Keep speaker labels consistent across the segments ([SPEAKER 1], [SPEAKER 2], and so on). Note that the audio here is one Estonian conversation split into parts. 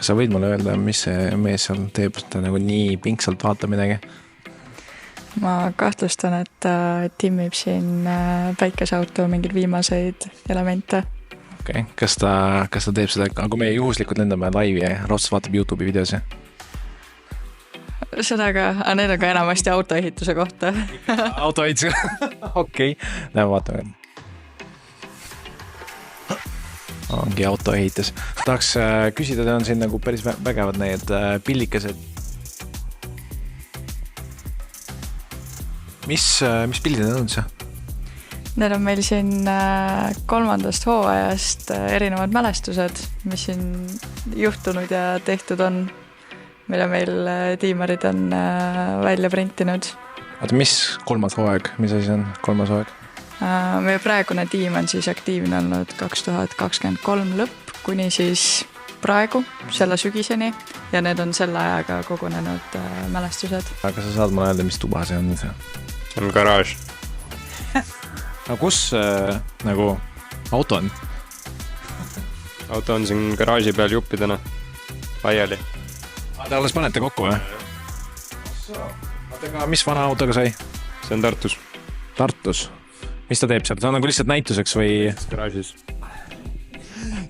[SPEAKER 1] Kas sa võid mulle öelda, mis see mees seal teeb, ta nagu nii pingsalt vaatab midagi?
[SPEAKER 2] Ma kahtlustan, et timmib siin päikeseauto mingid viimaseid elemente.
[SPEAKER 1] Okay. Kas ta teeb seda, kui me juhuslikult lendame laivi ja Rots vaatab YouTube'i videosi?
[SPEAKER 2] Seda ka, aga need on ka enamasti autoehituse kohta.
[SPEAKER 1] Autoehituse? Okei, lähme vaatame. Ongi autoehitus. Tahaks küsida, ta on siin nagu päris vägevad need pillikesed. Mis pildid need on see?
[SPEAKER 2] Need on meil siin 3. hooajast erinevad mälestused, mis siin juhtunud ja tehtud on, mille meil tiimarid on välja printinud.
[SPEAKER 1] Oota, mis 3. hooaeg? Mis asi on 3. hooaeg?
[SPEAKER 2] Meie praegune tiim on siis aktiivne olnud 2023 lõpp kuni siis praegu, selle sügiseni ja need on selle ajaga kogunenud mälestused.
[SPEAKER 1] Aga sa saad mulle öelda, mis tuba see on? See
[SPEAKER 3] on garaaž.
[SPEAKER 1] Aga kus nagu auto on?
[SPEAKER 3] Auto on siin garaaži peal juppidena laiali.
[SPEAKER 1] Te alles panete kokku, või? Aga mis vana autoga sai?
[SPEAKER 3] See on Tartus.
[SPEAKER 1] Tartus? Mis ta teeb seal? Ta on nagu lihtsalt näituseks või?
[SPEAKER 3] Garaažis.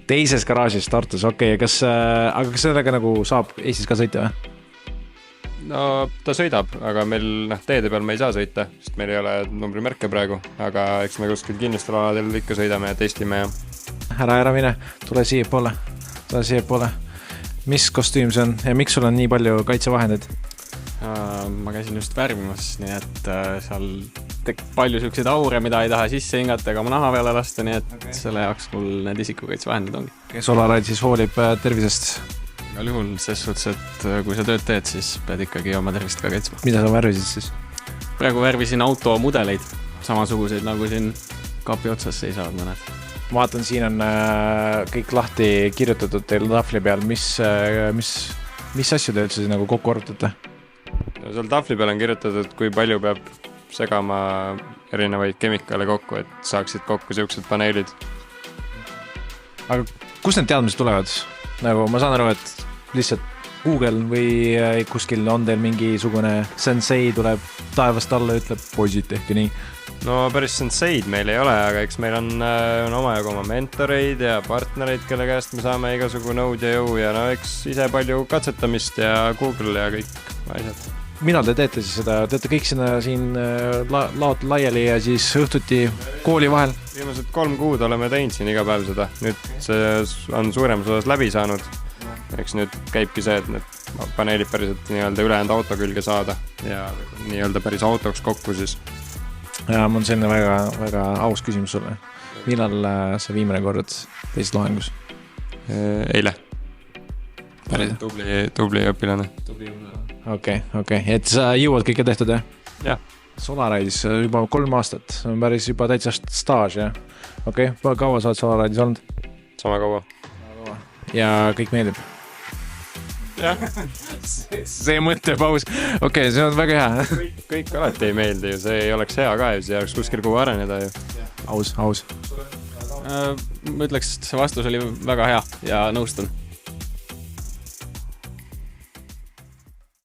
[SPEAKER 1] Teises garaažis Tartus, okei. Aga kas sellega nagu saab Eestis ka sõita, või?
[SPEAKER 3] No ta sõidab, aga meil teede peal me ei saa sõita, sest meil ei ole numbrimärke praegu, aga eks me kuskil kinnistel aladel ikka sõidame ja testime. Ja...
[SPEAKER 1] Ära mine, tule siia poole. Mis kostüüm see on ja miks sul on nii palju kaitsevahendid?
[SPEAKER 4] Ma käisin just värvimas, nii et seal palju selliseid aure, mida ei taha sisse hingata ega oma naha peale lasta, nii et selle jaoks mul need isikukaitsevahendid ongi.
[SPEAKER 1] Solaraid siis hoolib tervisest?
[SPEAKER 4] Igal juhul, ses suhtes, et kui sa tööd teed, siis pead ikkagi oma tervist ka kaitsma.
[SPEAKER 1] Mida sa värvisid siis?
[SPEAKER 4] Praegu värvisin automudeleid, samasuguseid nagu siin kapi otsas seisavad mõned.
[SPEAKER 1] Vaatan, siin on kõik lahti kirjutatud teil tahvli peal. Mis asju te üldse nagu kokku arvutate?
[SPEAKER 3] Seal tahvli peal on kirjutatud, kui palju peab segama erinevaid kemikaale kokku, et saaksid kokku siuksed paneelid.
[SPEAKER 1] Aga kus need teadmised tulevad? Nagu ma saan aru, et lihtsalt Google või kuskil on teil mingisugune sensei tuleb taevast alla ja ütleb, poisid, tehke nii.
[SPEAKER 3] No päris senseid meil ei ole, aga eks meil on omajagu oma mentoreid ja partnereid, kelle käest me saame igasugu nõud ja jõu ja no eks ise palju katsetamist ja Google ja kõik asjad.
[SPEAKER 1] Millal te teete siis seda? Teete kõik sinna siin laot laiali ja siis õhtuti kooli vahel?
[SPEAKER 3] Viimased 3 kuud oleme teinud siin iga päev seda. Nüüd see on suuremas osas läbi saanud. Eks nüüd käibki see, et need paneelid päriselt nii-öelda ülejäänud auto külge saada ja nii-öelda päris autoks kokku siis.
[SPEAKER 1] Ja mul on selline väga, väga aus küsimus sulle. Millal sa viimane kord teisid loengus?
[SPEAKER 3] Eile. Tubli õpilane.
[SPEAKER 1] Okei. Et sa jõuad kõike tehtud, jah?
[SPEAKER 3] Jah.
[SPEAKER 1] Solaraidis juba 3 aastat. See on päris juba täitsa staaž, jah? Okei, kaua sa oled Solaraidis olnud?
[SPEAKER 3] Sama kaua.
[SPEAKER 1] Ja kõik meeldib?
[SPEAKER 3] Jah.
[SPEAKER 1] See mõttepaus. Okei, see on väga hea.
[SPEAKER 3] Kõik alati ei meeldi ju. See ei oleks hea ka ju. See oleks kuskil kuhu areneda ju.
[SPEAKER 1] Aus.
[SPEAKER 4] Ma ütleks, et see vastus oli väga hea ja nõustun.